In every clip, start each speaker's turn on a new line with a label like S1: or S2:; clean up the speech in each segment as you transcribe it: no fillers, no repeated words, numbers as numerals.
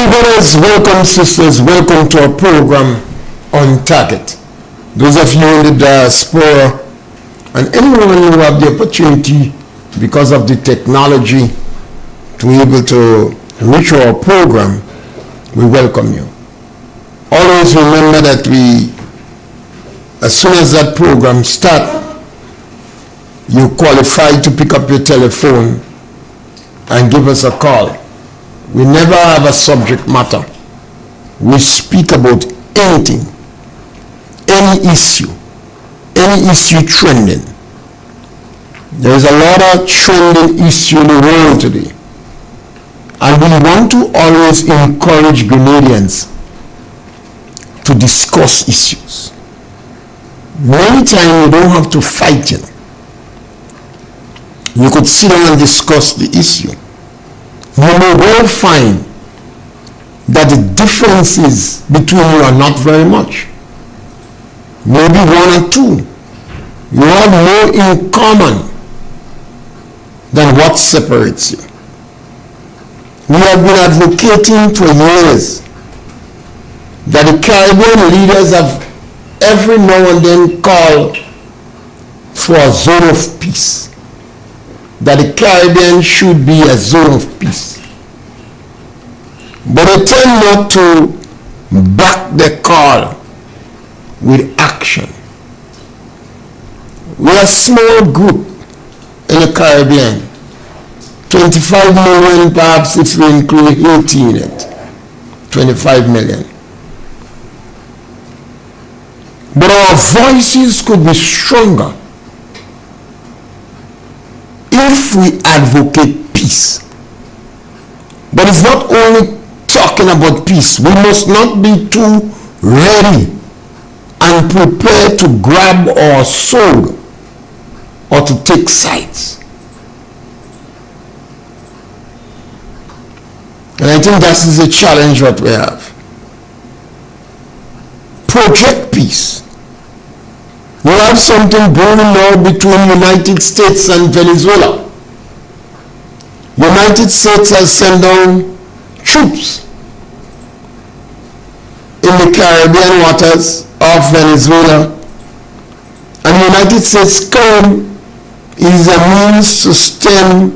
S1: Welcome brothers, welcome sisters, welcome to our program On Target. Those of you in the diaspora and anyone who have the opportunity because of the technology to be able to reach our program, we welcome you. Always remember that as soon as that program starts, you qualify to pick up your telephone and give us a call. We never have a subject matter. We speak about anything, any issue trending. There is a lot of trending issue in the world today. And we want to always encourage Grenadians to discuss issues. Many times you don't have to fight it. You could sit down and discuss the issue. You may well find that the differences between you are not very much. Maybe one or two. You have more in common than what separates you. We have been advocating for years that the Caribbean leaders have every now and then called for a zone of peace. That the Caribbean should be a zone of peace. But they tend not to back the call with action. We're a small group in the Caribbean. 25 million perhaps if we include Haiti in it. 25 million. But our voices could be stronger if we advocate peace. But it's not only talking about peace. We must not be too ready and prepared to grab our sword or to take sides. And I think that is a challenge that we have. Project peace. We have something burning now between United States and Venezuela. United States has sent down troops in the Caribbean waters of Venezuela. And the United States come is a means to stem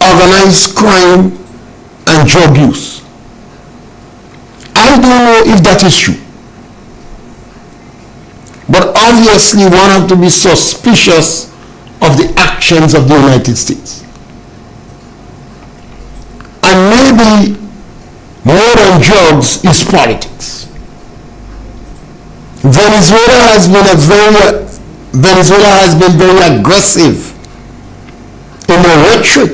S1: organized crime and drug use. I don't know if that is true. But obviously one has to be suspicious of the actions of the United States. And maybe more than drugs is politics. Venezuela has been very aggressive in the rhetoric,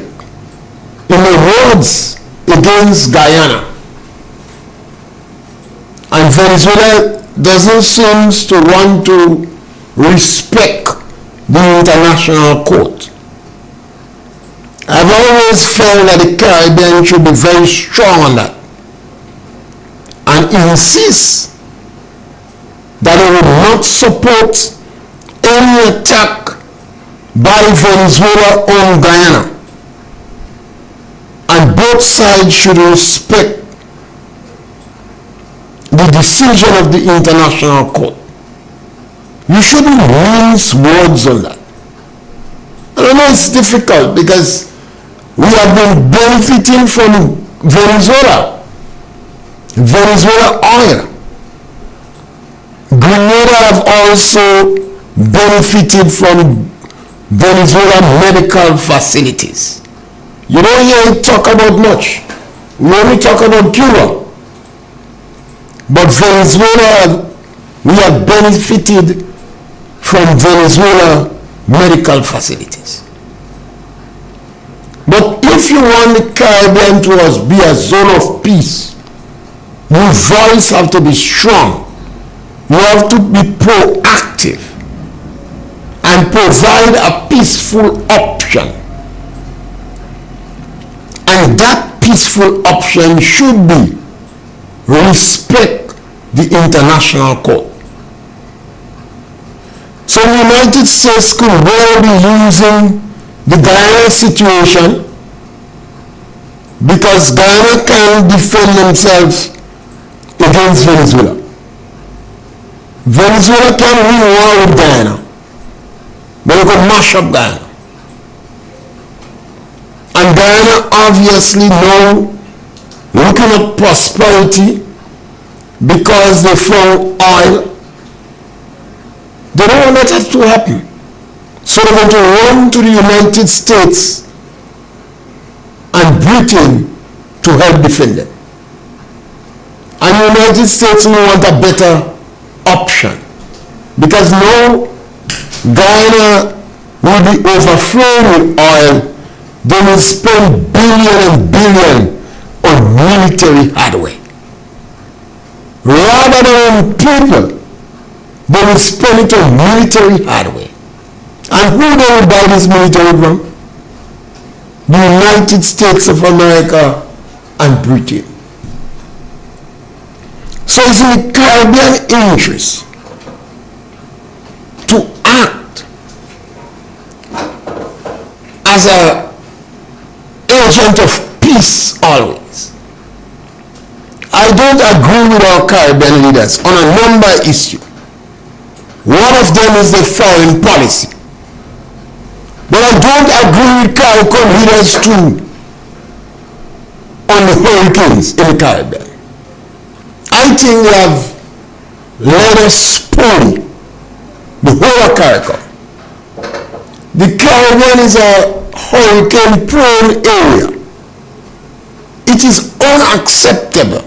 S1: in the words against Guyana. And Venezuela doesn't seem to want to respect the international court. I've always felt that the Caribbean should be very strong on that and insist that it will not support any attack by Venezuela on Guyana, and both sides should respect the decision of the international court. You shouldn't mince words on that. I know it's difficult because we have been benefiting from Venezuela oil. Grenada have also benefited from Venezuela medical facilities. You don't hear it talk about much. We only talk about Cuba. But Venezuela, we have benefited from Venezuela medical facilities. But if you want the Caribbean to be a zone of peace, your voice have to be strong. You have to be proactive and provide a peaceful option. And that peaceful option should be respect the international court. So the United States could well be using the Guyana situation because Ghana can defend themselves against Venezuela. Venezuela can win war with Ghana, but they can mash up Ghana. And Ghana obviously now looking at prosperity because they found oil. They don't want that to happen. So they're going to run to the United States and Britain to help defend them. And the United States will want a better option because now Ghana will be overflowing with oil. They will spend billion and billion on military hardware. Rather than on people, they will spend it on military hardware. And who they will buy this military from? The United States of America and Britain. So it's in the Caribbean interest to act as an agent of peace always. I don't agree with our Caribbean leaders on a number of issues. One of them is the foreign policy. But I don't agree with CARICOM leaders too on the hurricanes in the Caribbean. I think they have let us spoil the whole of CARICOM. The Caribbean is a hurricane-prone area. It is unacceptable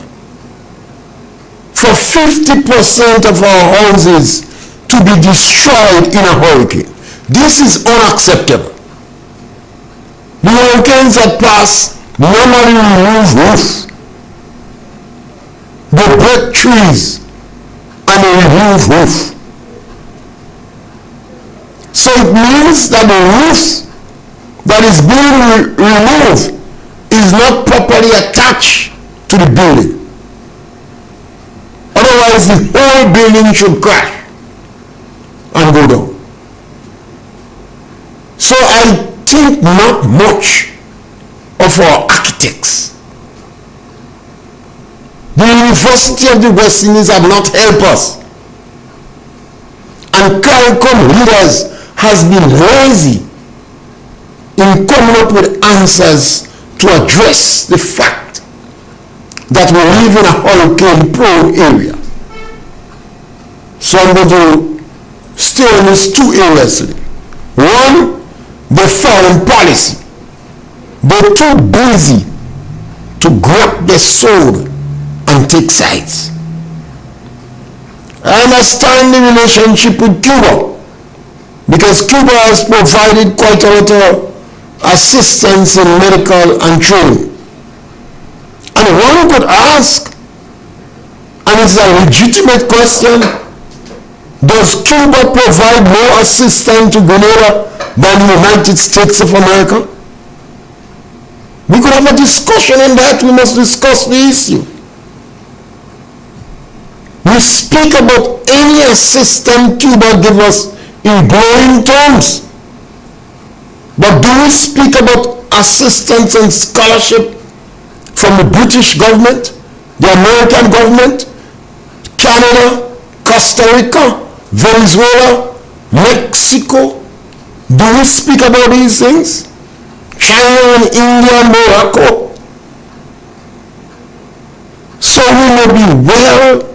S1: for 50% of our houses to be destroyed in a hurricane. This is unacceptable. The hurricanes that pass normally remove roofs. They break trees and they remove roof. So it means that the roof that is being removed is not properly attached to the building. Otherwise the whole building should crash and go down. So I think not much of our architects. The University of the West Indies have not helped us. And CARICOM leaders has been lazy in coming up with answers to address the fact that we live in a hurricane-prone area. So I'm going to stay on these two areas today. One, the foreign policy. They're too busy to grab their sword and take sides. I understand the relationship with Cuba because Cuba has provided quite a lot of assistance in medical and training. And one could ask, and it's a legitimate question, does Cuba provide more assistance to Grenada than the United States of America? We could have a discussion on that. We must discuss the issue. We speak about any assistance Cuba gives us in glowing terms. But do we speak about assistance and scholarship from the British government, the American government, Canada, Costa Rica, Venezuela, Mexico? Do we speak about these things? China and India and Morocco? So we may be well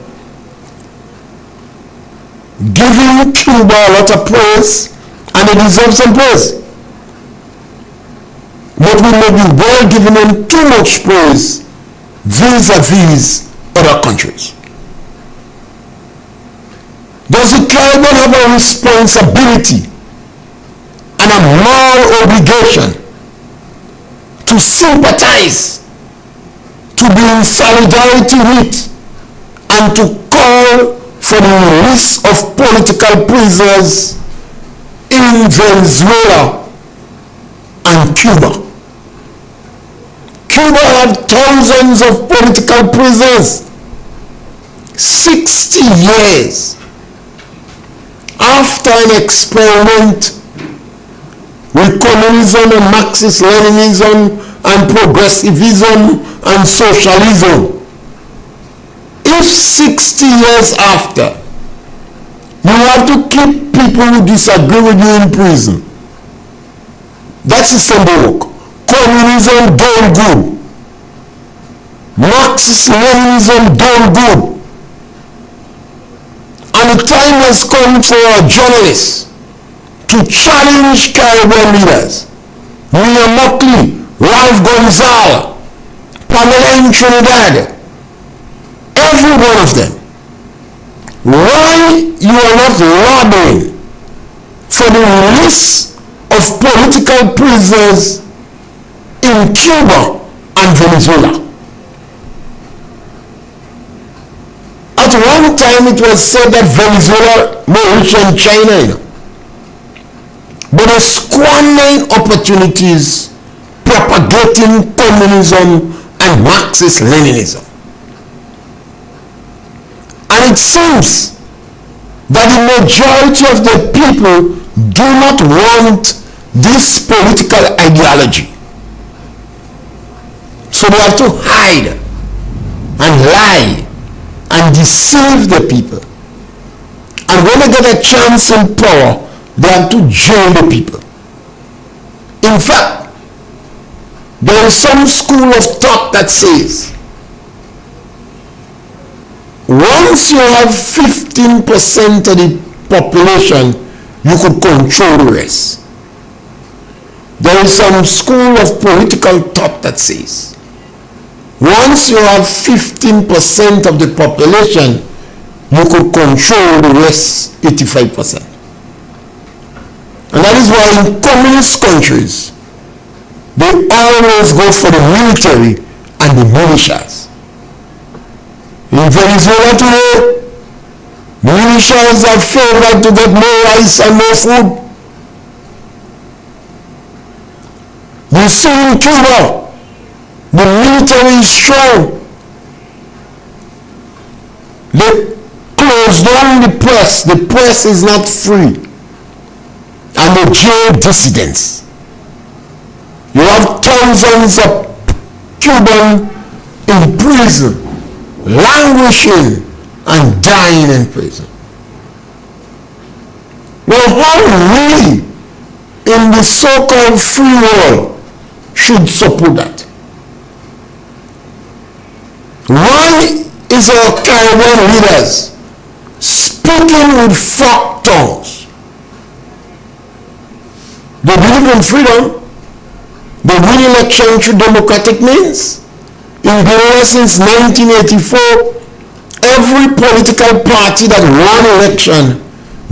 S1: giving Cuba a lot of praise, and they deserve some praise. But we may be well giving them too much praise vis-a-vis other countries. Does the Caribbean have a responsibility and a moral obligation to sympathize, to be in solidarity with, and to call for the release of political prisoners in Venezuela and Cuba? Cuba have thousands of political prisoners. 60 years after an experiment with communism and Marxist-Leninism and progressivism and socialism. If 60 years after, you have to keep people who disagree with you in prison, that's the simple work. Communism done good. Marxist-Leninism done good. And the time has come for our journalists to challenge Caribbean leaders. Mia Mockley, Ralph Gonzalez, Pamela in Trinidad, every one of them. Why you are not lobbying for the release of political prisoners in Cuba and Venezuela? At one time it was said that Venezuela more rich than China, but they're squandering opportunities propagating communism and Marxist-Leninism. And it seems that the majority of the people do not want this political ideology. So they have to hide and lie and deceive the people. And when they get a chance in power, they have to jail the people. In fact, there is some school of thought that says once you have 15% of the population, you could control the rest. There is some school of political thought that says once you have 15% of the population, you could control the rest 85%. And that is why in communist countries, they always go for the military and the militias. In Venezuela today, militias are favored to get more rice and more food. You see in Cuba, the military is strong. They close down the press. The press is not free. And they jail dissidents. You have thousands of Cubans in prison, languishing and dying in prison. Well, how we in the so-called free world should support that? Why is our Caribbean leaders speaking with forked tongues? They believe in freedom. They win election through democratic means. In Guyana since 1984, every political party that won election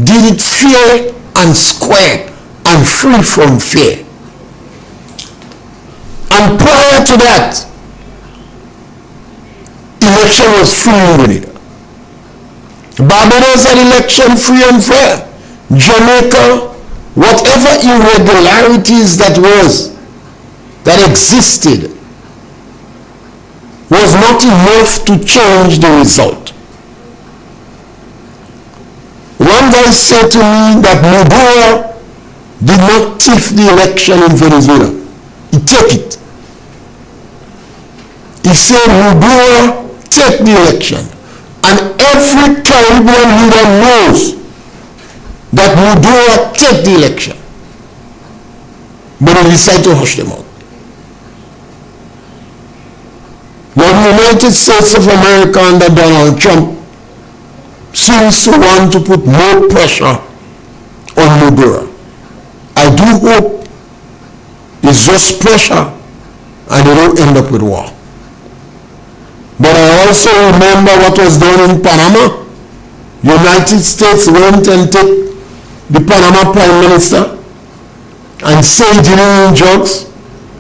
S1: did it fair and square and free from fear. And prior to that, election was free and winning. Barbados had election free and fair. Jamaica, whatever irregularities that existed was not enough to change the result. One guy said to me that Maduro did not thief the election in Venezuela. He took it. He said Maduro take the election. And every Caribbean leader knows that Maduro take the election. But he decided to hush them out. Now the United States of America under Donald Trump seems to want to put more pressure on Maduro. I do hope it's just pressure and they don't end up with war. But I also remember what was done in Panama. United States went and took the Panama Prime Minister and say dealing in drugs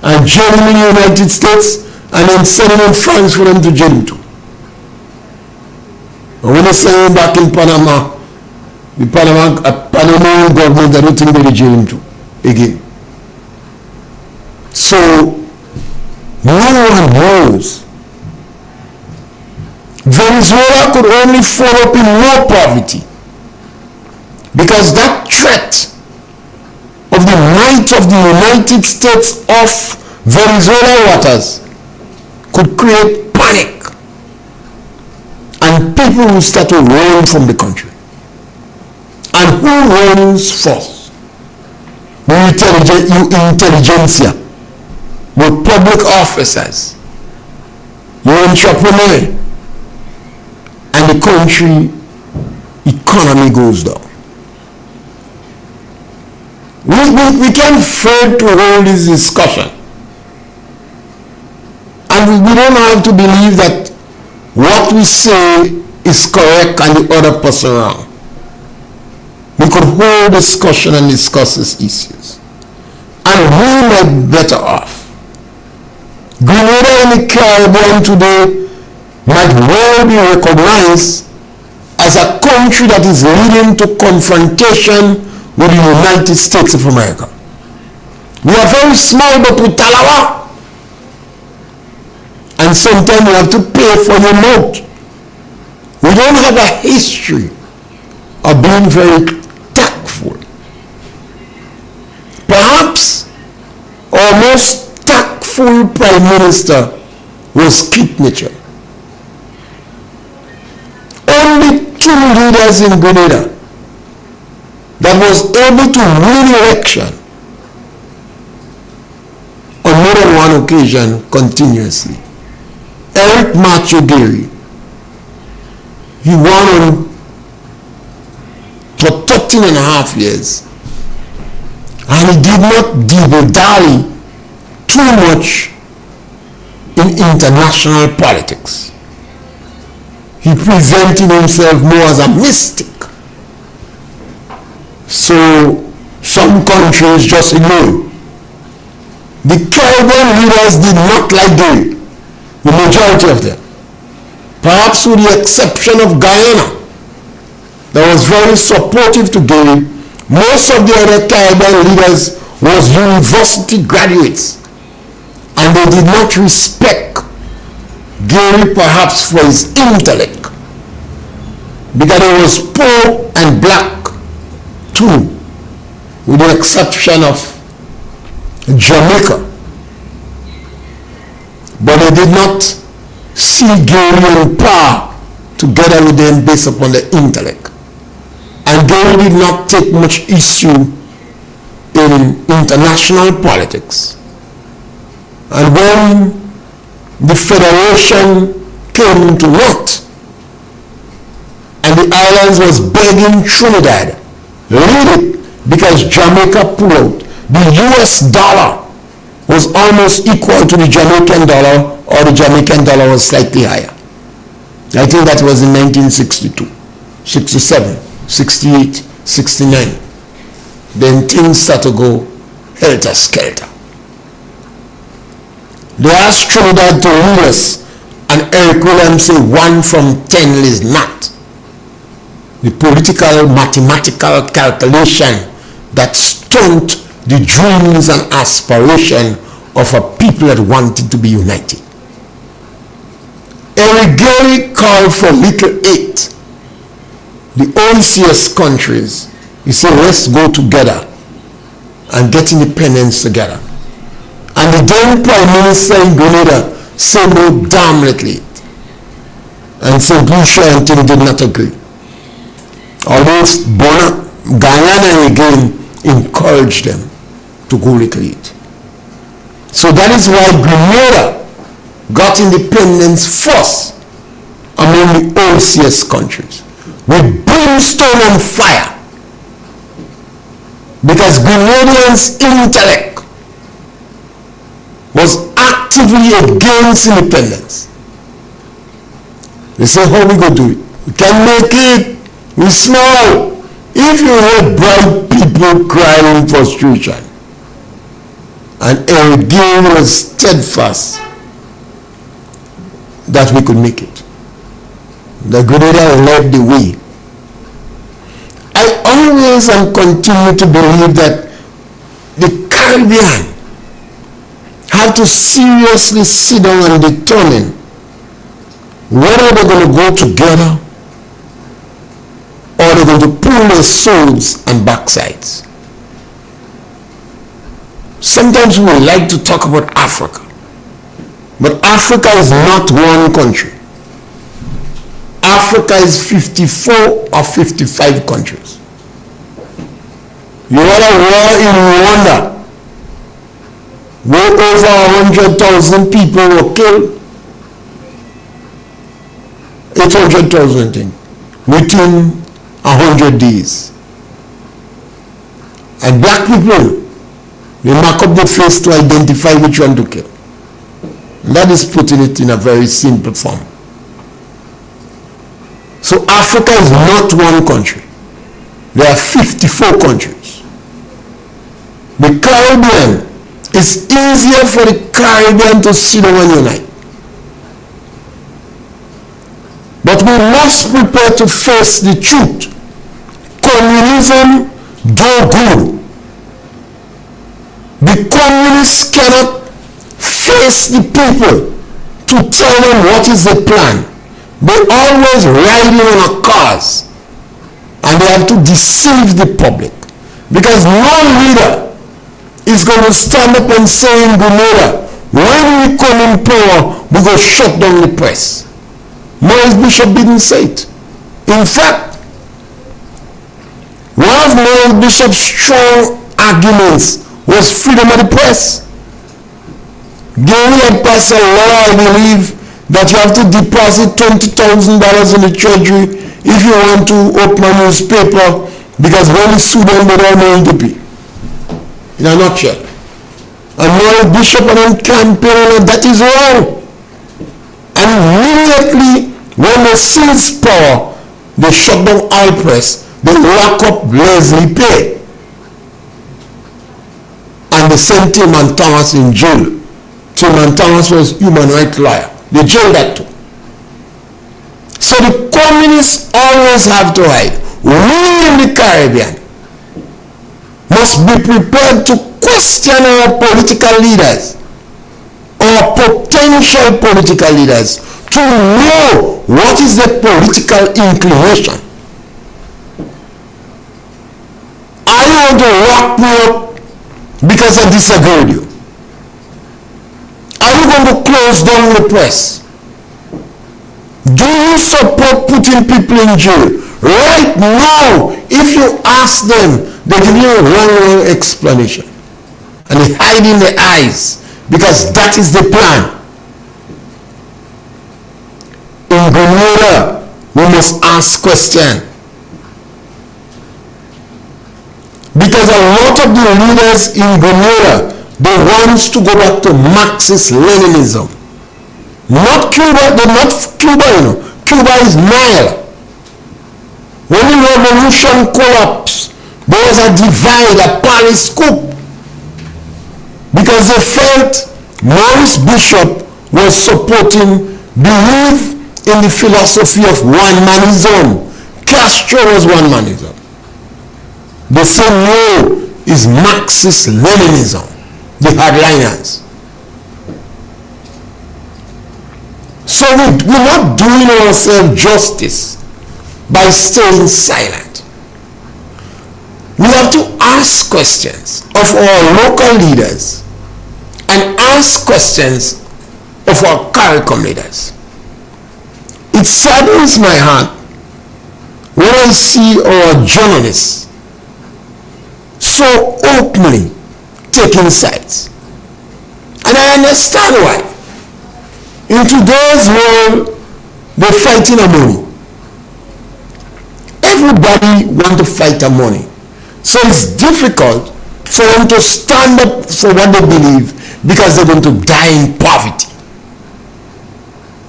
S1: and jail him in the United States and then send him in France for them to jail him too. And when they send him back in Panama, the Panamanian government, I don't think they will jail him too again. So no one knows. Venezuela could only fall up in more poverty because that threat of the might of the United States of Venezuela waters could create panic and people will start to run from the country. And who runs first? The intelligentsia, the public officers, the entrepreneur, and the country economy goes down. We can't afford to hold this discussion. And we don't have to believe that what we say is correct and the other person wrong. We could hold discussion and discuss these issues. And we might be better off. Grenada and the Caribbean today might well be recognized as a country that is leading to confrontation with the United States of America. We are very small, but we talawa. And sometimes we have to pay for your note. We don't have a history of being very tactful. Perhaps our most tactful Prime Minister was Kit Mitchell. Only 2 leaders in Grenada that was able to win election on more than one occasion continuously. Eric Macho Gary, he won for 13 and a half years, and he did not dilly too much in international politics. He presented himself more as a mystic. So some countries just ignore. The Caribbean leaders did not like Gary, the majority of them. Perhaps with the exception of Guyana, that was very supportive to Gary. Most of the other Caribbean leaders was university graduates, and they did not respect Gary perhaps for his intellect, because he was poor and black too, with the exception of Jamaica. But they did not see Gary in power together with them based upon the intellect. And Gary did not take much issue in international politics. And when the Federation came to naught, and the islands was begging Trinidad, lead it, because Jamaica pulled out. The US dollar was almost equal to the Jamaican dollar, or the Jamaican dollar was slightly higher. I think that was in 1962, 67, 68, 69. Then things started to go helter-skelter. They asked Trinidad to rule us, and Eric Williams said 1 from 10 is not. The political mathematical calculation that stunt the dreams and aspiration of a people that wanted to be united. Eric Gary called for little 8. The OECS countries, he said, let's go together and get independence together. And the then Prime Minister in Grenada said no, damn little 8. And St. Lucia and Ting did not agree. Although Guyana again encouraged them to go little 8. So that is why Grenada got independence first among the OCS countries, with brimstone and fire, because Grenadians' intellect was actively against independence. They say, how we go do it? We can make it. We small. If you heard bright people crying in frustration, and Eric Gary was steadfast that we could make it. The Grenada led the way. I always and continue to believe that the Caribbean have to seriously sit down and determine whether they're going to go together or they're going to pull their souls and backsides. Sometimes we like to talk about Africa, but Africa is not one country. Africa is 54 or 55 countries. You had a war in Rwanda where over 100,000 people were killed. 800,000 things within 100 days. And black people, they mark up the face to identify which one to kill. And that is putting it in a very simple form. So Africa is not one country. There are 54 countries. The Caribbean, it's easier for the Caribbean to sit down and unite. But we must prepare to face the truth. Communism don't go. The communists cannot face the people to tell them what is the plan. They always riding on a cars and they have to deceive the public, because no leader is going to stand up and say in Grenada, when we come in power, we go shut down the press. Maurice Bishop didn't say it. In fact, one of Maurice Bishop's strong arguments was freedom of the press. Gary had passed a law, I believe, that you have to deposit $20,000 in the treasury if you want to open a newspaper, because when you sue them, they don't know to pay. In a nutshell. And Maurice Bishop and then campaign, that is wrong. And immediately when they seize power, they shut down all press, they lock up Leslie Pay, and they sent Tim and Thomas in jail. Tim and Thomas was human rights lawyer. They jailed that too. So the communists always have to hide. We in the Caribbean must be prepared to question our political leaders, or potential political leaders, to know what is the political inclination. Are you going to lock me up because I disagree with you? Are you going to close down the press? Do you support putting people in jail? Right now, if you ask them, they give you a wrong explanation. And they hide in their eyes, because that is the plan. In Grenada, we must ask questions. Because a lot of the leaders in Grenada, they want to go back to Marxist-Leninism. Not Cuba, they're not Cuba, you know. Cuba is Nile. When the revolution collapsed, there was a divide, a Paris coup. Because they felt Maurice Bishop was supporting belief in the philosophy of one-manism. Castro was one-manism. They say no, is Marxist-Leninism, the hardliners. So we're not doing ourselves justice by staying silent. We have to ask questions of our local leaders and ask questions of our CARICOM leaders. It saddens my heart when I see our journalists so openly taking sides. And I understand why. In today's world, they're fighting a money. Everybody wants to fight a money. So it's difficult for them to stand up for what they believe, because they're going to die in poverty.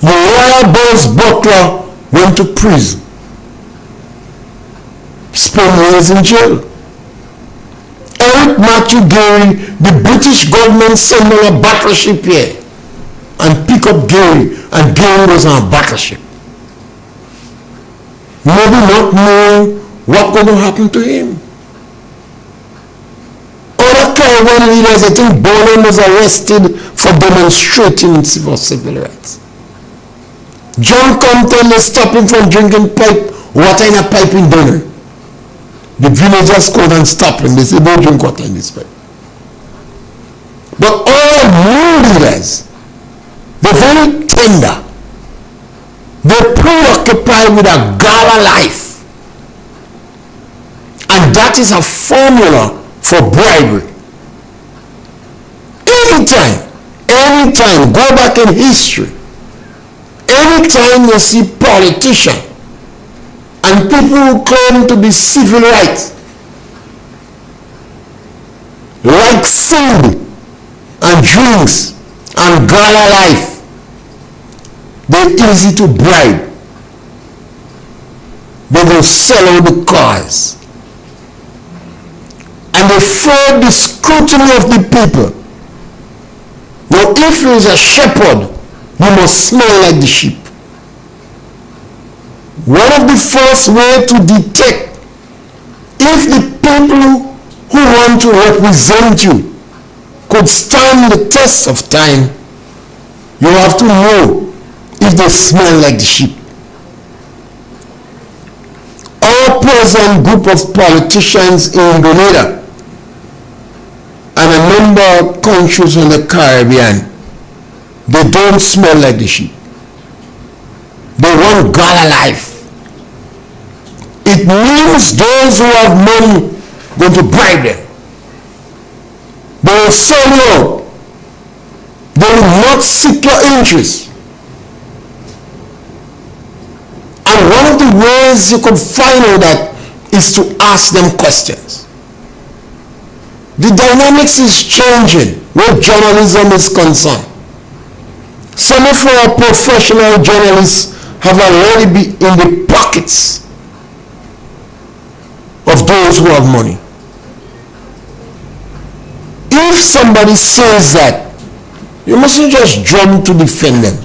S1: Uriah Bowles Butler went to prison, spent years in jail. Eric Matthew Gary, the British government sent on a battleship here and pick up Gary, and Gary was on a battleship. Maybe not knowing what's going to happen to him. Other Caribbean leaders, I think Boland was arrested for demonstrating for civil rights. John Compton, they stopped him from drinking water in a pipe in Dunner. The villagers called and stopped him. They said, don't drink water in this pipe. But all new leaders, they're very tender. They're preoccupied with a gala life. And that is a formula for bribery. Anytime, go back in history. Anytime you see politicians and people who claim to be civil rights, like food and drinks and gala life, they're easy to bribe. They will sell out the cars. And they fear the scrutiny of the people. Now, if you is a shepherd, you must smell like the sheep. One of the first ways to detect if the people who want to represent you could stand the test of time, you have to know if they smell like the sheep. Our present group of politicians in Grenada and a number of countries in the Caribbean, they don't smell like the sheep. They want gala life. It means those who have money going to bribe them. They will sell you out. They will not seek your interest. And one of the ways you could find out that is to ask them questions. The dynamics is changing where journalism is concerned. Some of our professional journalists have already been in the pockets of those who have money. If somebody says that, you mustn't just jump to defend them.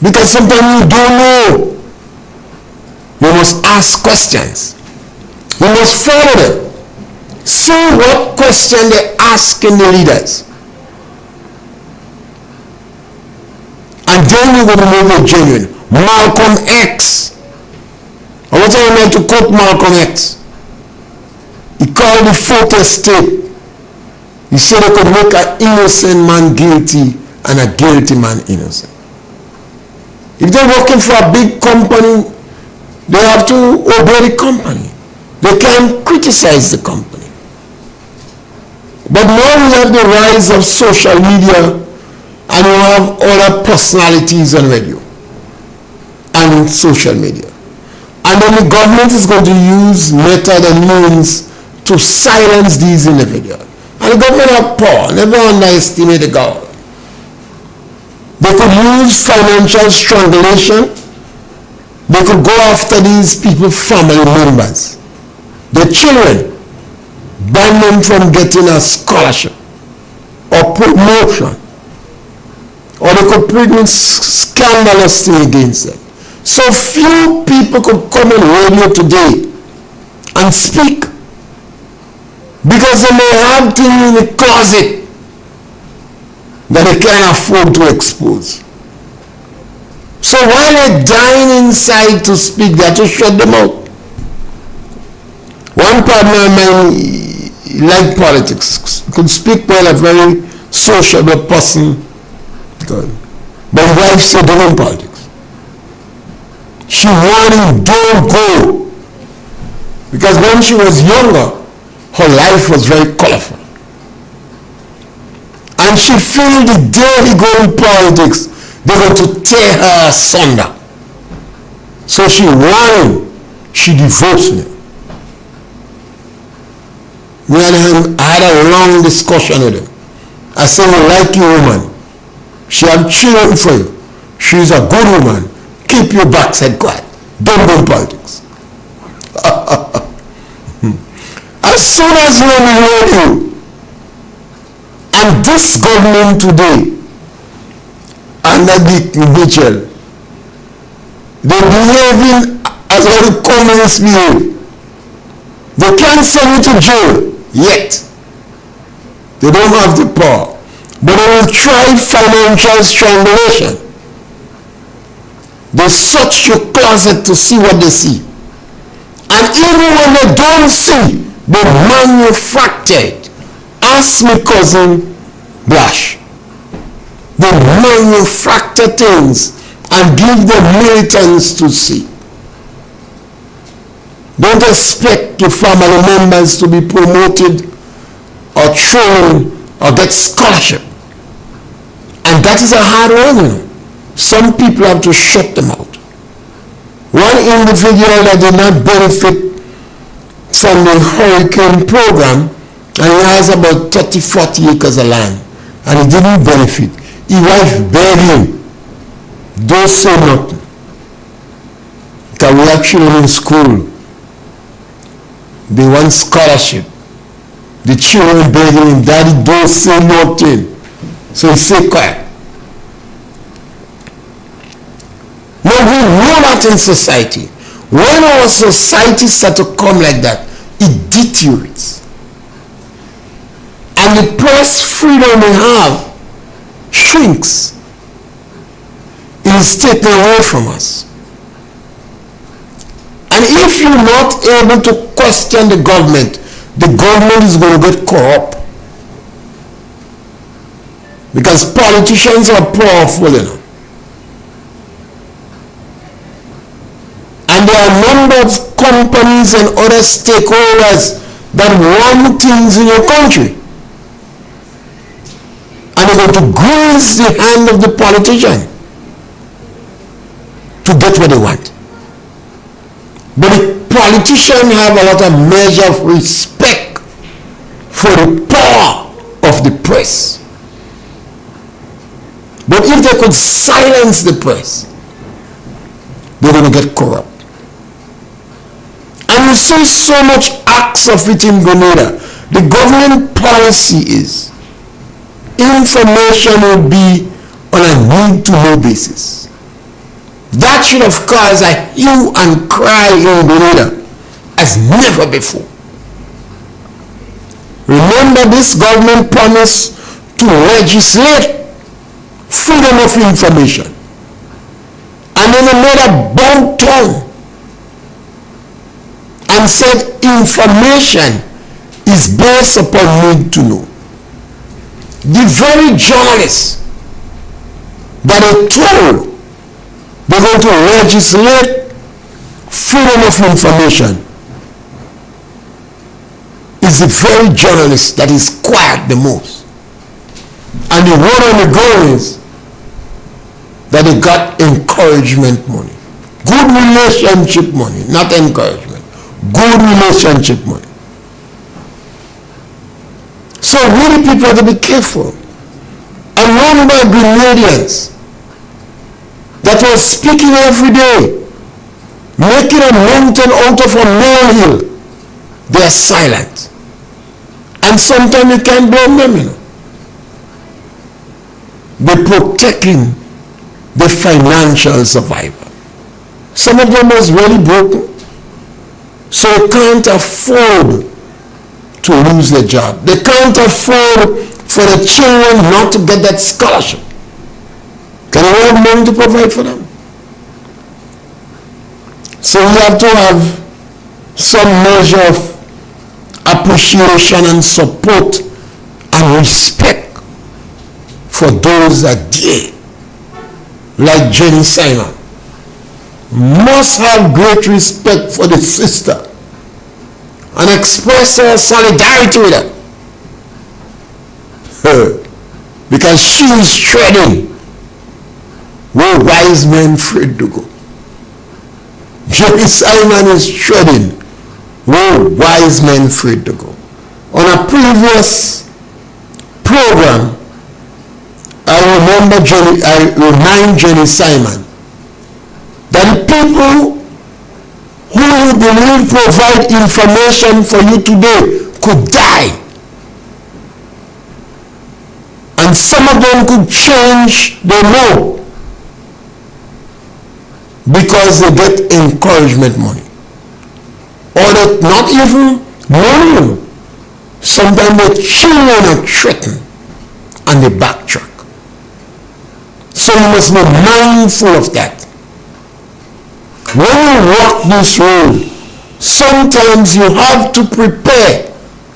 S1: Because sometimes you don't know. You must ask questions. You must follow them. See what question they ask in the leaders. And then you're going to know they're genuine. Malcolm X. I want to like to quote Malcolm X. He called the fourth estate. He said they could make an innocent man guilty and a guilty man innocent. If they're working for a big company, they have to obey the company. They can't criticize the company. But now we have the rise of social media and we have other personalities on radio and social media. And then the government is going to use method and means to silence these individuals. And the government have power. Never underestimate the government. They could use financial strangulation. They could go after these people's family members, their children, ban them from getting a scholarship or promotion, or they could bring scandalous things against them. So few people could come on radio today and speak because they may have things in the closet that they can't afford to expose. So while they're dying inside to speak, they have to shut them out. One partner of mine, he liked politics, could speak well, a very sociable person. But his wife said, don't politics. She warned him, don't go. Because when she was younger, her life was very colorful. And she felt the day he go in politics, they're going to tear her asunder. So she warned him, she divorced him. Me and him, I had a long discussion with him. I said, I like you, woman. She have children for you. She's a good woman. Keep your backside quiet. Don't go in politics. As soon as you're on the radio, and this government today, under Dick Mitchell, they're behaving as how the communists behave. They can't send you to jail yet. They don't have the power. But they will try financial strangulation. They search your closet to see what they see. And even when they don't see, they manufactured. Ask me, cousin, blush. They manufacture things and give the militants to see. Don't expect your family members to be promoted or thrown or get scholarship. And that is a hard one. Some people have to shut them out. One individual that did not benefit from the hurricane program, and he has about 30-40 acres of land, and he didn't benefit. His wife begged him, don't say nothing. Because we have children in school. They want scholarship. The children begging him, Daddy, don't say nothing. So he said quiet. Now we know that in society, when our society starts to come like that, it deteriorates. And the press freedom we have shrinks. It is taken away from us. And if you're not able to question the government is going to get corrupt. Because politicians are powerful, you know. And there are a number of companies and other stakeholders that want things in your country. And they're going to grease the hand of the politician to get what they want. But the politicians have a lot of measure of respect for the power of the press. But if they could silence the press, they're going to get corrupt. And you see so much acts of it in Grenada. The government policy is information will be on a need-to-know basis. That should have caused a hue and cry in Grenada as never before. Remember, this government promised to legislate freedom of information. And then they made a bold tongue and said information is based upon need to know. The very journalists that are told they're going to legislate freedom of information is the very journalist that is quiet the most. And the word on the go is that they got encouragement money. Good relationship money, not encouragement. Good relationship money. So really people have to be careful. And one by Grenadians that was speaking every day, making a mountain out of a molehill, they are silent. And sometimes you can't blame them, you know. They're protecting the financial survivor. Some of them was really broken, so they can't afford to lose their job. They can't afford for the children not to get that scholarship. Can you have money to provide for them? So we have to have some measure of appreciation and support and respect for those that dare, like Jenny Simon. Must have great respect for the sister and express her solidarity with her. Because she is treading where wise men afraid to go. Jenny Simon is treading where wise men afraid to go. On a previous program, I remind Jenny Simon that the people who you believe provide information for you today could die. And some of them could change their mode because they get encouragement money. Or that not even money. Sometimes the children are threatened and they backtrack. So you must be mindful of that. When you walk this road, sometimes you have to prepare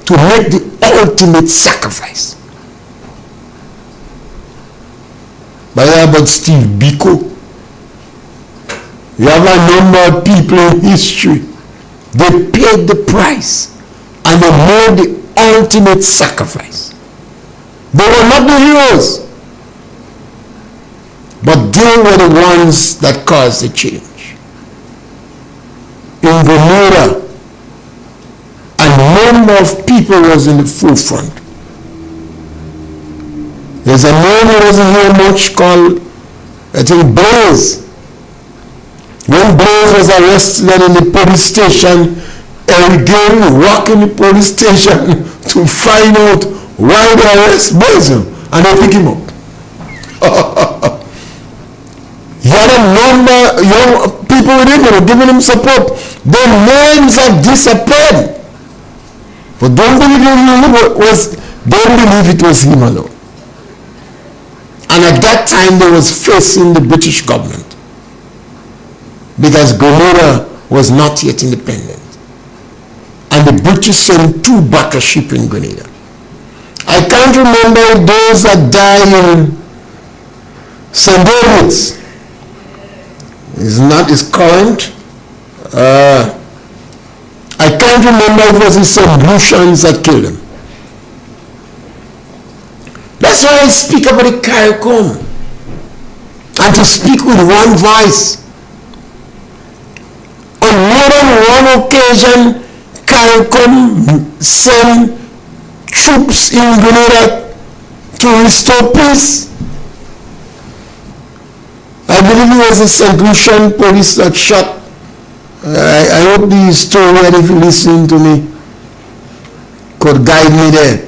S1: to make the ultimate sacrifice. By that about Steve Biko. You have a number of people in history. They paid the price and they made the ultimate sacrifice. They were not the heroes, but they were the ones that caused the change. In Grenada, a number of people was in the forefront. There's a man who wasn't here much called, I think, Blaze. When Blaze was arrested in the police station, Eric Gary walked in the police station to find out why they arrest Blaze, and they pick him up. He had a number of young people with him who were giving him support. Their names have disappeared. But don't believe it was him alone. And at that time they was facing the British government because Grenada was not yet independent. And the British sent 2 battleships in Grenada. I can't remember those that died in St. David's. It's current. I can't remember if it was the St. Lucians that killed him. That's why I speak about the CARICOM. And to speak with one voice. On more than one occasion, CARICOM sent troops in Grenada to restore peace. I believe it was the St. Lucian police that shot. I hope the historian, if you listen to me, could guide me there.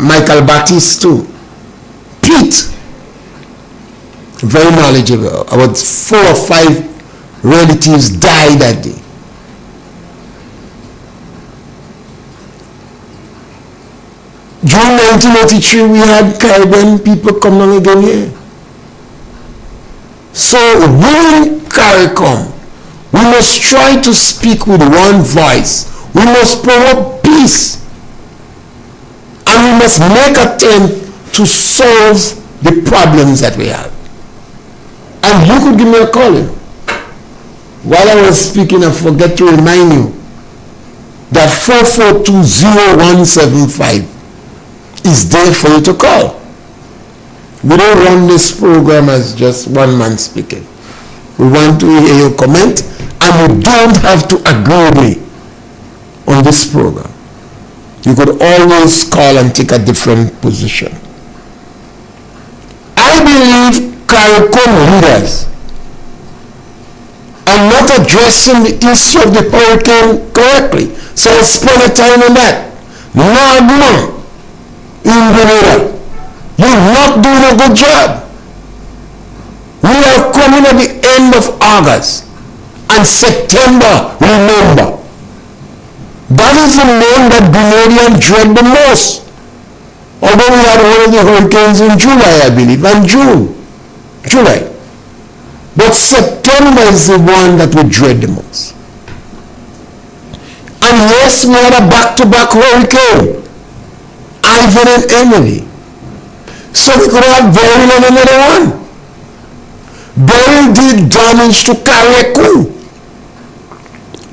S1: Michael Baptiste too. Pete, very knowledgeable. About 4 or 5 relatives died that day. June 1983, we had Caribbean people come along again here. So when CARICOM, we must try to speak with one voice. We must promote peace. And we must make attempt to solve the problems that we have. And you could give me a call. While I was speaking, I forget to remind you that 4420175 is there for you to call. We don't run this program as just one man speaking. We want to hear your comment, and you don't have to agree with me on this program. You could always call and take a different position. I believe CARICOM leaders are not addressing the issue of the hurricane correctly. So I spend a time on that. No, in Grenada, you're not doing a good job. We are coming at the end of August and September, remember. That is the month that Grenadians dread the most. Although we had one of the hurricanes in July, I believe, and July. But September is the one that we dread the most. And yes, we had a back-to-back hurricane, Ivan and Emily. So we could have Beryl and another one. Beryl did damage to Carriacou,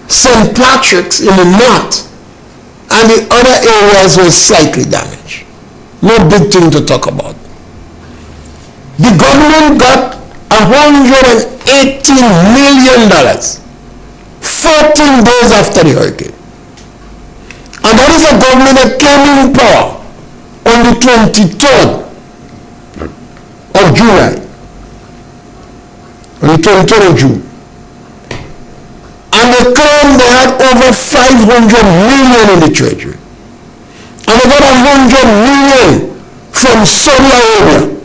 S1: St. Patrick's in the north, and the other areas were slightly damaged. No big thing to talk about. The government got $118 million 14 days after the hurricane. And that is a government that came in power on the 23rd of July, on the 23rd of June. And they claimed they had over 500 million in the treasury. And they got 100 million from Saudi Arabia.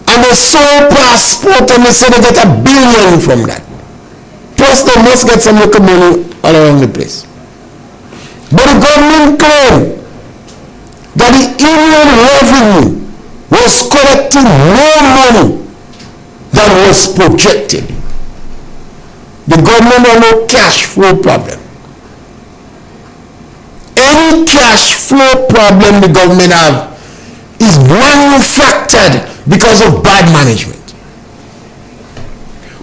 S1: And they sold passport and they said they get $1 billion from that. Plus they must get some local money all around the place. But the government claimed that the Indian revenue was collecting more money than was projected. The government had no cash flow problem. Any cash flow problem the government have is manufactured because of bad management.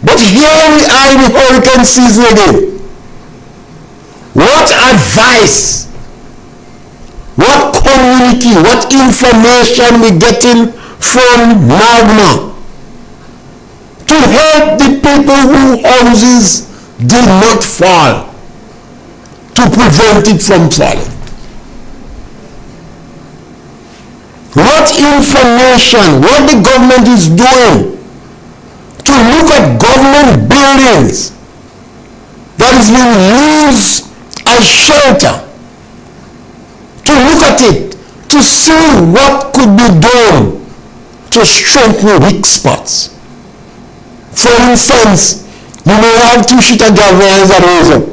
S1: But here we are in the hurricane season again. What advice, what community, what information we getting from magma to help the people whose houses did not fall, to prevent it from falling? What information, what the government is doing to look at government buildings that is being used as shelter, to look at it, to see what could be done to strengthen weak spots. For instance, you may have two-sheeter galvanized that raise up.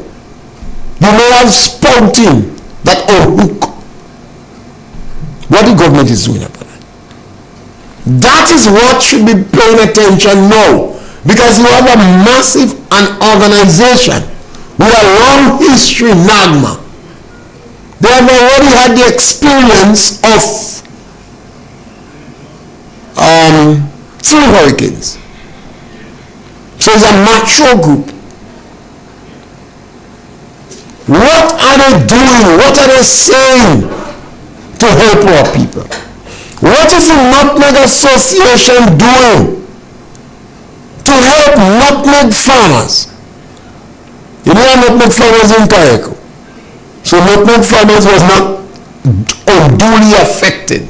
S1: You may have spouting that unhook. What the government is doing about that? That is what should be paying attention now, because you have a massive organization with a long history, NAGMA. They have already had the experience of 3 hurricanes. So it's a mature group. What are they doing? What are they saying to help our people? What is the Nutmeg Association doing to help nutmeg farmers? You know, nutmeg farmers in Carrico. So nutmeg farmers was not unduly affected.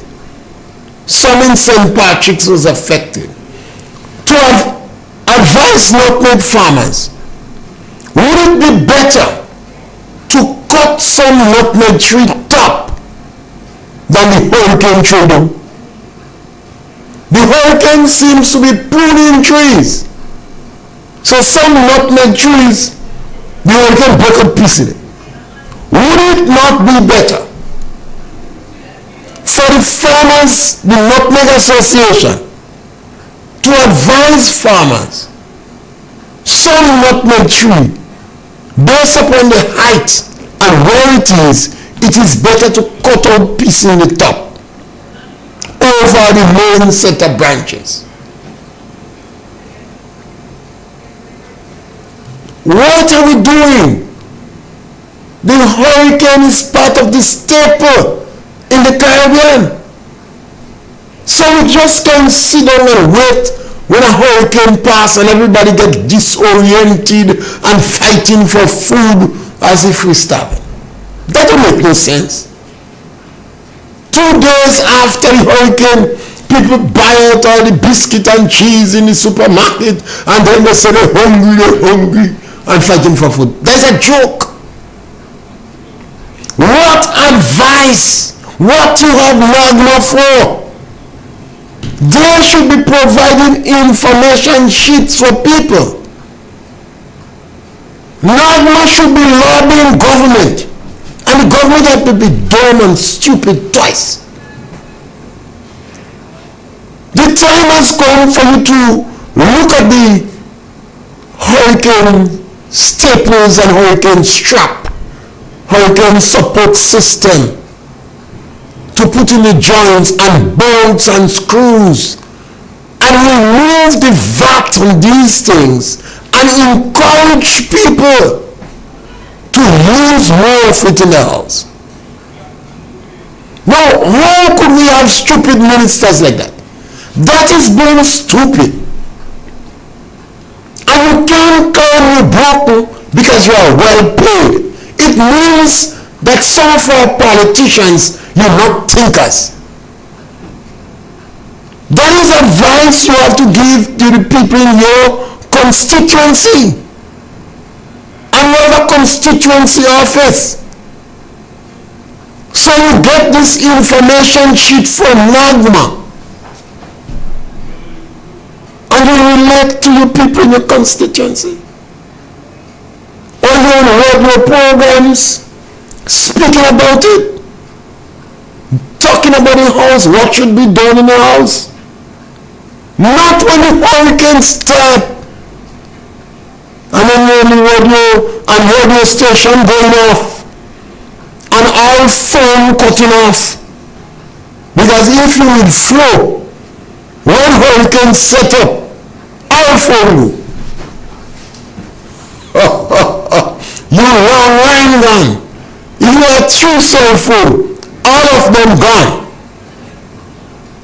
S1: Some in St. Patrick's was affected. To have advised nutmeg farmers, would it be better to cut some nutmeg tree top than the hurricane tree down? The hurricane seems to be pruning trees. So some nutmeg trees, the hurricane break up pieces. Would it not be better for the farmers, the Nutmeg Association, to advise farmers, some nutmeg tree, based upon the height and where it is better to cut out pieces in the top over the main set of branches? What are we doing? The hurricane is part of the staple in the Caribbean. So we just can't sit down and wait when a hurricane passes and everybody gets disoriented and fighting for food as if we're starving. That don't make no sense. 2 days after the hurricane, people buy out all the biscuit and cheese in the supermarket, and then they say they're hungry, and fighting for food. That's a joke. What advice? What you have NAGMA for? They should be providing information sheets for people. NAGMA should be lobbying government, and the government have to be dumb and stupid twice. The time has come for you to look at the hurricane staples and hurricane strap, hurricane support system, to put in the joints and bolts and screws, and remove the VAT on these things and encourage people to use more of it in the house. Now, how could we have stupid ministers like that? That is being stupid. And you can't call me broken because you are well paid. It means that some of our politicians, you're not thinkers. That is advice you have to give to the people in your constituency. And you have a constituency office. So you get this information sheet from NAGMA. And you relate to your people in your constituency. Or you're on radio programs speaking about it, talking about the house, what should be done in the house. Not when the hurricane starts and then you're on the radio and radio station going off and all phone cutting off. Because if you will flow, when hurricane set up, all for you. You run line down. If you are too soulful, all of them gone.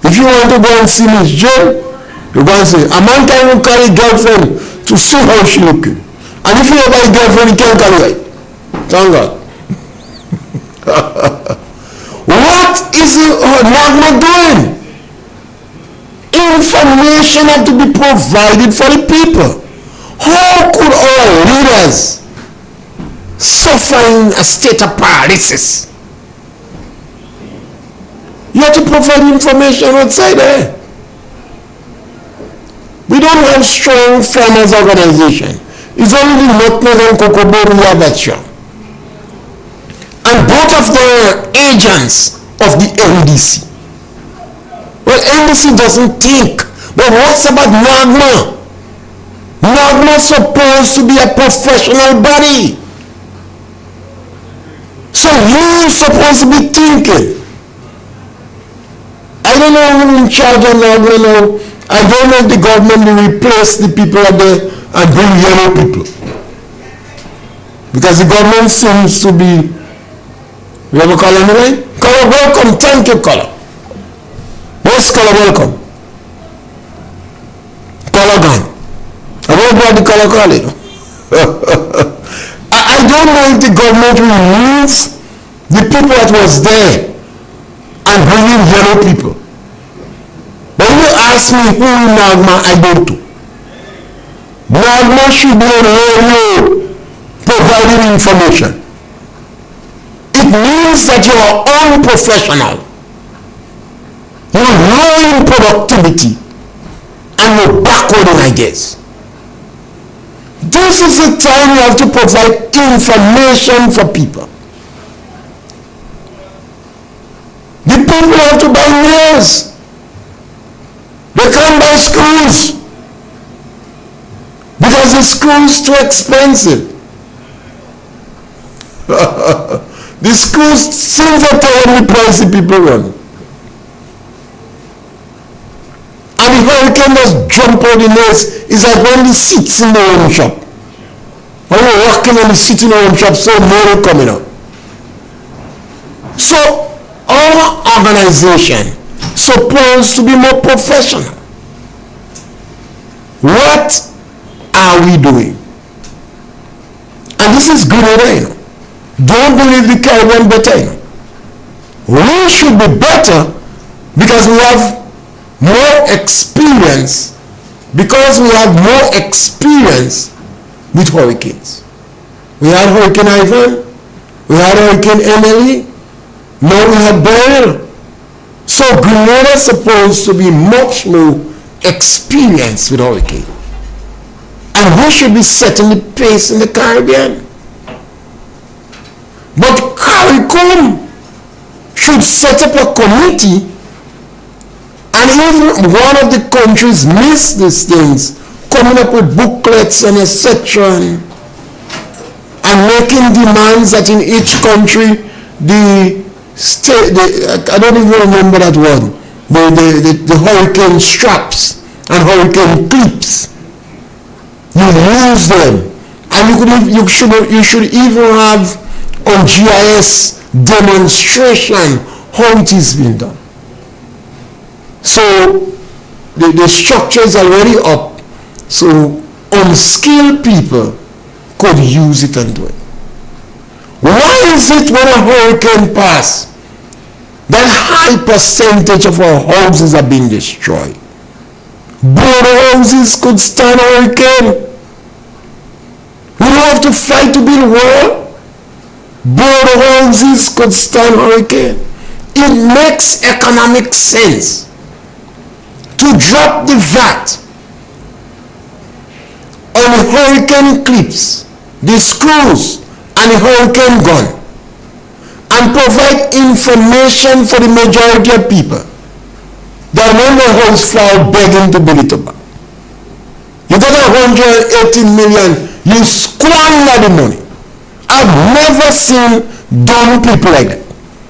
S1: If you want to go and see Miss Jane, you go and say, a man can carry girlfriend to see how she looking. And if you have a girlfriend, you can't carry her. Thank God. What is NAGMA doing? Information had to be provided for the people. How could our leaders suffer in a state of paralysis? You have to provide information outside there. We don't have strong farmers organization. It's only the nutmeg and cocoa bean we have that strong. And both of the agents of the NDC. Well, NDC doesn't think. But what's about NAGMA? NAGMA is supposed to be a professional body. So you're supposed to be thinking. I don't know who in charge of NAGMA now. I don't know if the government will replace the people out there and bring yellow people. Because the government seems to be, you have a color anyway? Color, welcome. Thank you, color. Yes, color, welcome. Color gone. I don't know what the color call it. I don't know if the government will remove the people that was there and bring in yellow people. But when you ask me who NAGMA, I go to. NAGMA should be on radio providing information. It means that you are unprofessional. You're low in productivity and you're backward in ideas. This is the time you have to provide information for people. The people have to buy meals. They can't buy schools because the school is too expensive. The schools seem to tell the price the people run. And the hurricane just jump out the nose. It's like when the seats in the home shop. When you're walking on the seat in the home shop, so more coming up. So our organization supposed to be more professional. What are we doing? And this is good already. Don't believe the Caribbean better. We should be better because we have more experience. Because we have more experience with hurricanes. We had Hurricane Ivan. We had Hurricane Emily. Now we have Beryl. So Grenada is supposed to be much more experienced with hurricane. And we should be setting the pace in the Caribbean. But CARICOM should set up a committee, and even one of the countries miss these things, coming up with booklets and etc. and making demands that in each country the state, I don't even remember that one, the hurricane straps and hurricane clips. You use them, and you should even have on GIS demonstration how it is being done. So the structure is already up, so unskilled people could use it and do it. Why is it when a hurricane passes that high percentage of our houses are being destroyed? Board houses could stand a hurricane. We don't have to fight to build a wall. Board houses could stand a hurricane. It makes economic sense to drop the VAT on the hurricane clips, the screws, and the hurricane gun, and provide information for the majority of people that when the house fall begging to build it up. You got 118 million, you squander the money. I've never seen dumb people like that.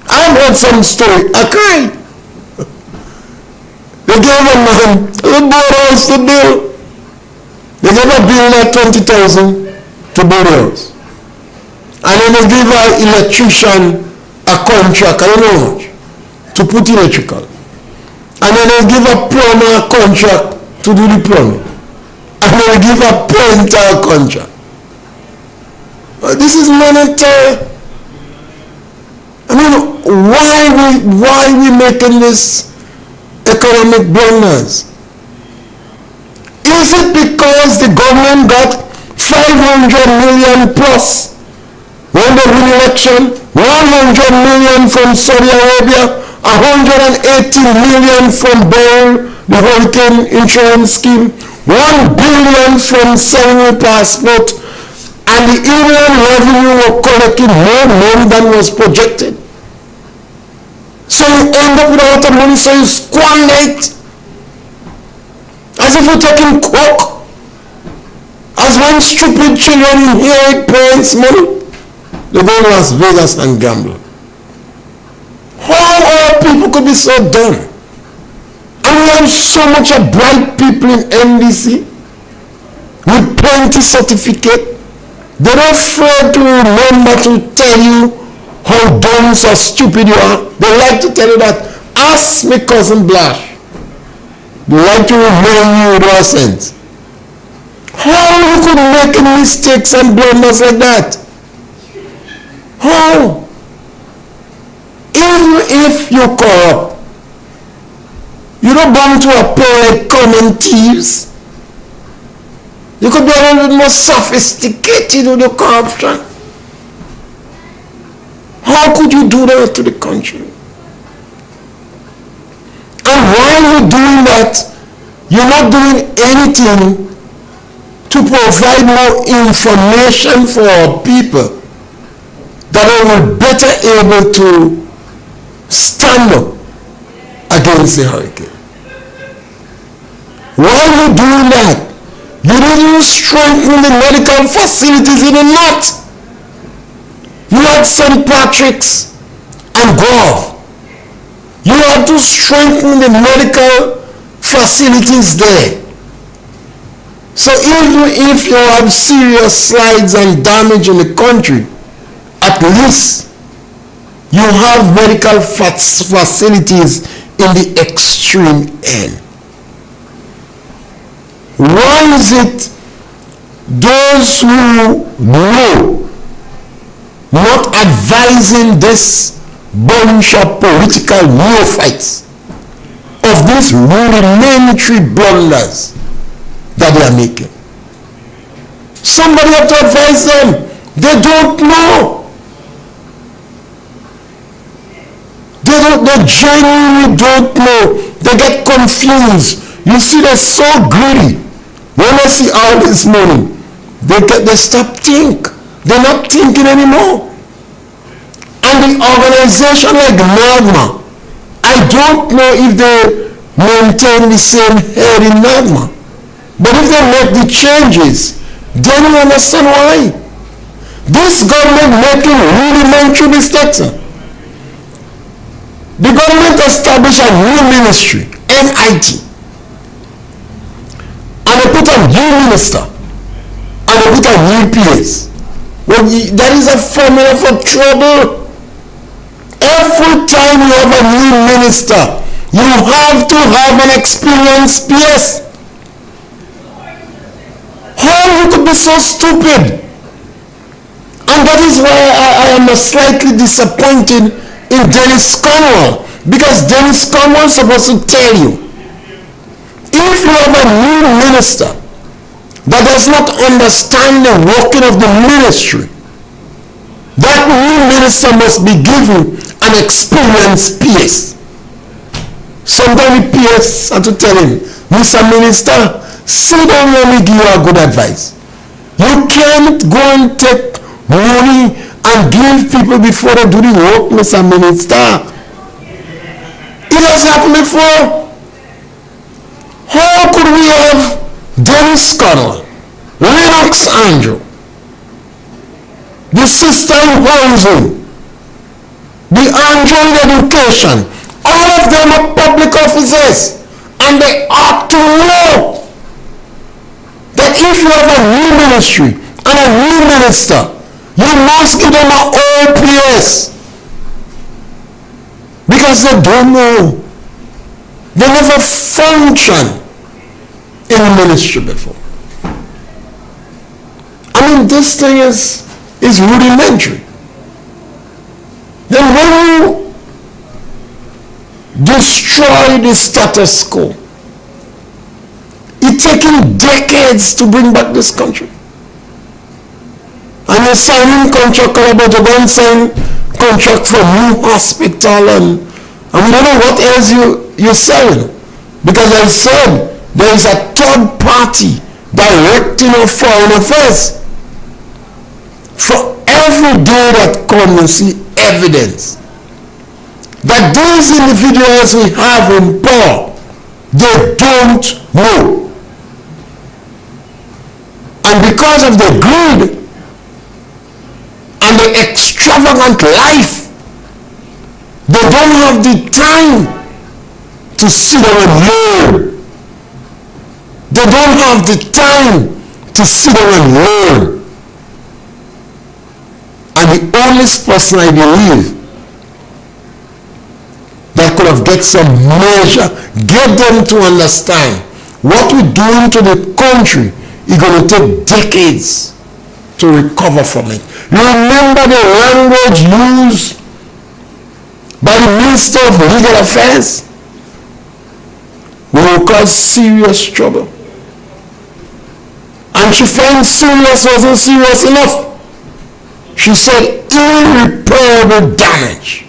S1: I've heard some story, I cry. They gave a man a boathouse to build. They gave a builder 20,000 to build a house. And then they give an electrician a contract, I don't know how much, to put electrical. And then they give a plumber a contract to do the plumbing. And then they give a painter a contract. This is monetary. I mean, why we making this economic blunders? Is it because the government got 500 million plus when they win election, 100 million from Saudi Arabia, 180 million from Bail, the hurricane insurance scheme, 1 billion from selling passport, and the Indian revenue were collecting more money than was projected. So you end up with a lot of money, so you squander it. As if you're taking coke. As when stupid children inherit parents' money, they go to Las Vegas and gamble. How our people could be so dumb? And we have so much of bright people in NDC with plenty certificate. They're not afraid to remember to tell you how dumb or stupid you are. They like to tell you that. Ask my cousin Blash. They like to remind you with our sense. How you could make mistakes and blunders like that? How? Even if you're corrupt, you don't belong to a pair of common thieves. You could be a little bit more sophisticated with your corruption. How could you do that to the country? And while you're doing that, you're not doing anything to provide more information for our people that are better able to stand up against the hurricane. While you're doing that, you need to strengthen the medical facilities in the north. You had St. Patrick's and Grove. You have to strengthen the medical facilities there. So even if you have serious slides and damage in the country, at least you have medical facilities in the extreme end. Why is it those who know not advising this bunch of political neophytes of these rudimentary blunders that they are making? Somebody have to advise them. They don't know. They genuinely don't know. They get confused. You see, they're so greedy. When I see all this money, they stop think. They're not thinking anymore. And the organization like NAGMA, I don't know if they maintain the same head in NAGMA. But if they make the changes, then you understand why. This government making rudimentary mistakes. The government established a new ministry, NIT. And they put a new minister. And they put a new PS. Well, that is a formula for trouble. Every time you have a new minister, you have to have an experienced PS. How you could be so stupid? And that is why I am slightly disappointed in Dennis Cornwall, because Dennis Cornwall is supposed to tell you, if you have a new minister that does not understand the working of the ministry, that new minister must be given an experienced PS. Sometimes the PS had to tell him, Mr. Minister, sit down, let me give you a good advice. You can't go and take money and give people before they do the work, Mr. Minister. It has happened before. How could we have Dennis Connell, Lennox Andrew, the sister in housing, the Andrew in education, all of them are public officers, and And they ought to know that if you have a new ministry and a new minister, you must give them an OPS. Because they don't know. They never functioned in ministry before. I mean, this thing is rudimentary. Then when you destroy the status quo, it's taking decades to bring back this country. And you're signing contract about to go and sign contract for new hospital and we don't know what else you're selling. Because I said there is a third party directing of foreign affairs. For every day that comes, you see evidence that those individuals we have in power, they don't know. And because of the greed and the extravagant life, they don't have the time to sit down and learn. They don't have the time to sit down and learn. And the only person I believe that could have get some measure, get them to understand what we're doing to the country is going to take decades to recover from it. You remember the language used by the Minister of Legal Affairs? Will cause serious trouble. And she found serious wasn't serious enough. She said irreparable damage.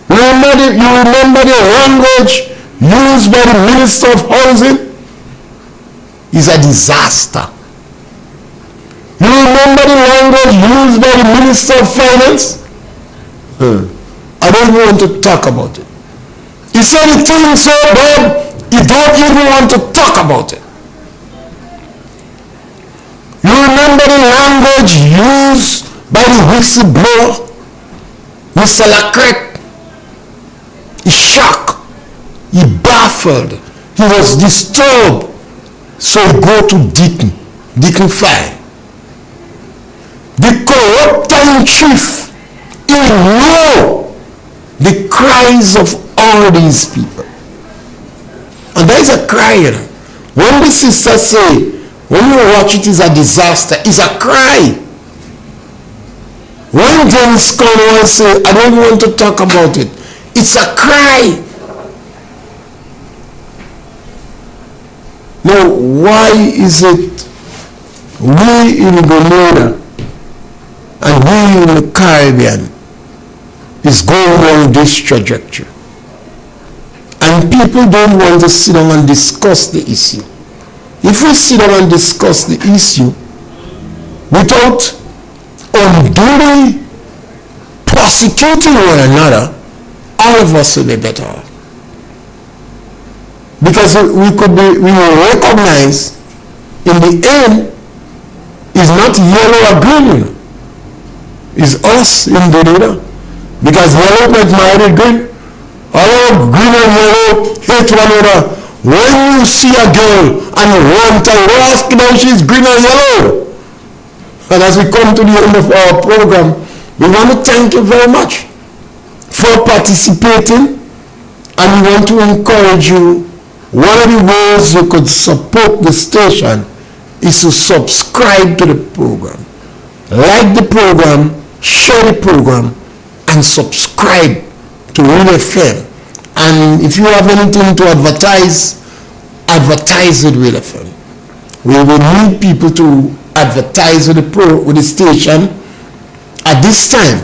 S1: You remember the language used by the Minister of Housing? Is a disaster. You remember the language used by the Minister of Finance? I don't even want to talk about it. He said the thing so bad, he don't even want to talk about it. You remember the language used by the whistleblower, Mr. Lacrette? He shocked, he baffled, he was disturbed. So he go to Deacon 5. The corrupt in chief, he know the cries of all these people. And there is a cry. When the sisters say, when you watch it is a disaster, it's a cry. When James Conway say, I don't want to talk about it, it's a cry. Now, why is it we in Bermuda and we in the Caribbean is going on this trajectory? And people don't want to sit down and discuss the issue. If we sit down and discuss the issue without unduly prosecuting one another, all of us will be better off. Because we will recognize in the end it's not yellow or green, it's us in Bermuda. Because yellow might marry green, all green and yellow hate one another. When you see a girl and you run to her, ask her if she's green or yellow. And as we come to the end of our program, we want to thank you very much for participating, and we want to encourage you. One of the ways you could support the station is to subscribe to the program. Like the program, share the program, and subscribe to Real FM. And if you have anything to advertise, advertise with Real FM. We will need people to advertise with the station. At this time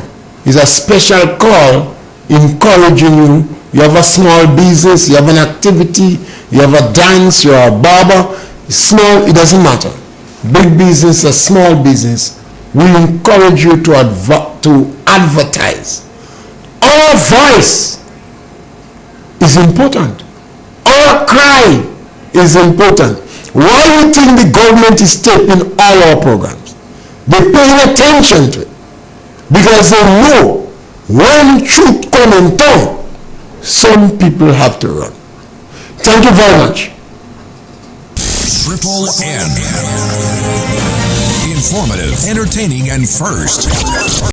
S1: is a special call encouraging you. You have a small business, you have an activity, you have a dance, you're a barber, small, it doesn't matter. Big business or small business, we encourage you to advertise. Our voice is important. Our cry is important. Why do you think the government is taping all our programs? They're paying attention to it because they know when truth comes in town, some people have to run. Thank you very much.
S2: Triple N. Informative, entertaining, and first.